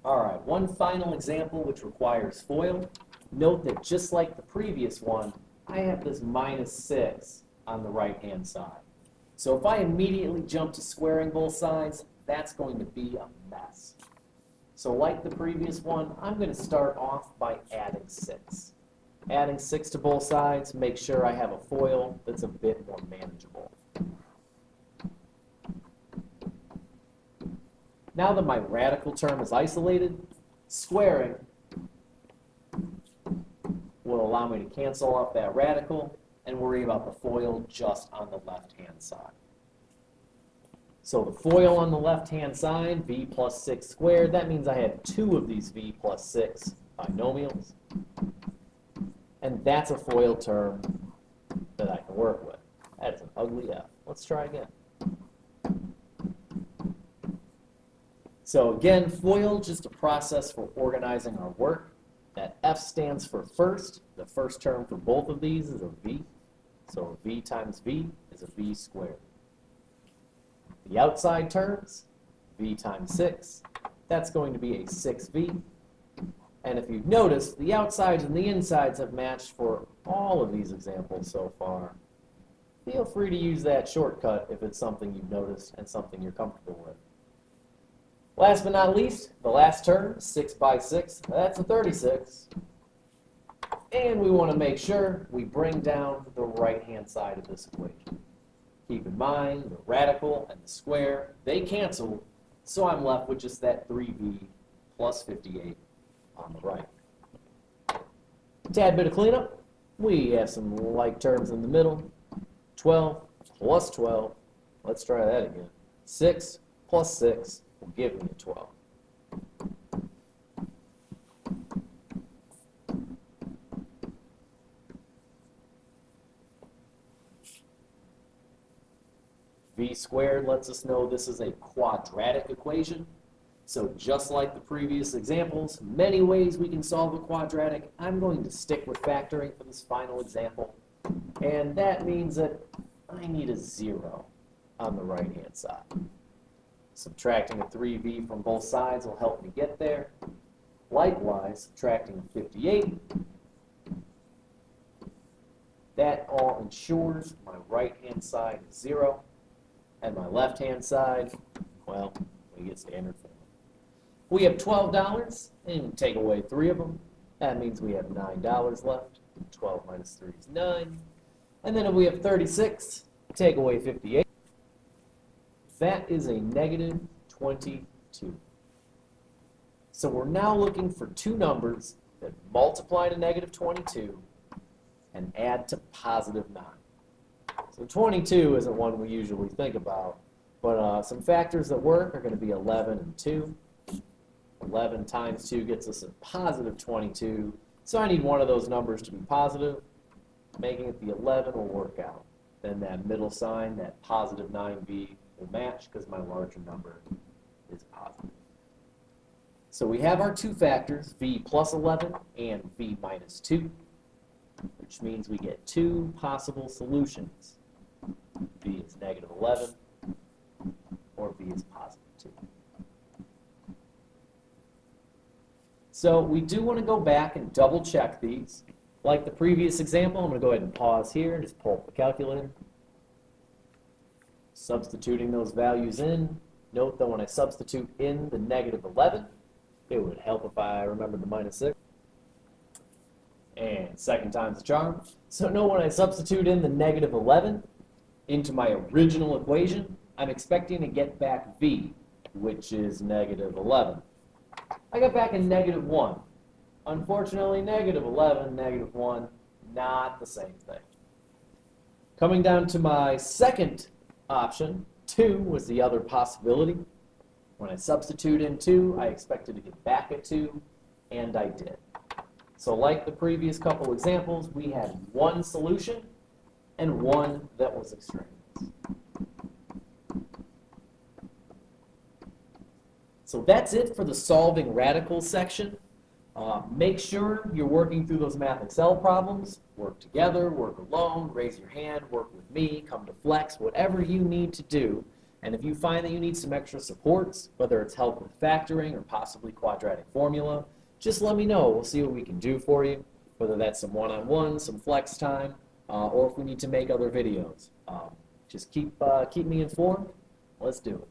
All right, one final example which requires FOIL. Note that just like the previous one, I have this -6 on the right-hand side. So if I immediately jump to squaring both sides, that's going to be a mess. So like the previous one, I'm going to start off by adding 6. Adding 6 to both sides, make sure I have a FOIL that's a bit more manageable. Now that my radical term is isolated, squaring will allow me to cancel off that radical and worry about the FOIL just on the left-hand side. So the FOIL on the left-hand side, v plus 6 squared, that means I have 2 of these v plus 6 binomials. And that's a FOIL term that I can work with. That's an ugly f. Let's try again. So again, FOIL, just a process for organizing our work. That f stands for first. The first term for both of these is a v. So v times v is a v squared. The outside terms, v times 6, that's going to be a 6v. And if you've noticed, the outsides and the insides have matched for all of these examples so far. Feel free to use that shortcut if it's something you've noticed and something you're comfortable with. Last but not least, the last term, 6 by 6, that's a 36. And we want to make sure we bring down the right-hand side of this equation. Keep in mind, the radical and the square, they cancel, so I'm left with just that 3v plus 58 on the right. A tad bit of cleanup. We have some like terms in the middle. 12 plus 12, let's try that again. 6 plus 6 will give me a 12. V squared lets us know this is a quadratic equation. So just like the previous examples, many ways we can solve a quadratic. I'm going to stick with factoring for this final example. And that means that I need a 0 on the right-hand side. Subtracting a 3v from both sides will help me get there. Likewise, subtracting 58. That all ensures my right-hand side is 0. And my left-hand side, well, we get standard form. We have $12, and take away 3 of them. That means we have $9 left. 12 minus 3 is 9. And then if we have 36, take away 58. That is a negative 22. So we're now looking for 2 numbers that multiply to negative 22 and add to positive 9. So 22 isn't one we usually think about, but some factors that work are going to be 11 and 2. 11 times 2 gets us a positive 22. So I need one of those numbers to be positive. Making it the 11 will work out. Then that middle sign, that positive 9v, will match because my larger number is positive. So we have our 2 factors, v plus 11 and v minus 2, which means we get 2 possible solutions. V is negative 11 or v is positive 2. So we do want to go back and double check these. Like the previous example, I'm going to go ahead and pause here and just pull up the calculator. Substituting those values in. Note that when I substitute in the negative 11, it would help if I remembered the minus 6. And second time's the charm. So note when I substitute in the negative 11 into my original equation, I'm expecting to get back v, which is negative 11. I got back a negative 1. Unfortunately, negative 11, negative 1, not the same thing. Coming down to my second option, 2 was the other possibility. When I substitute in 2, I expected to get back a 2, and I did. So like the previous couple examples, we had 1 solution and 1 that was extraneous. So that's it for the solving radicals section. Make sure you're working through those Math Excel problems. Work together, work alone, raise your hand, work with me, come to Flex, whatever you need to do And if you find that you need some extra supports, whether it's help with factoring or possibly quadratic formula, just let me know. We'll see what we can do for you, whether that's some one-on-one, some flex time, or if we need to make other videos. Just keep me informed. Let's do it.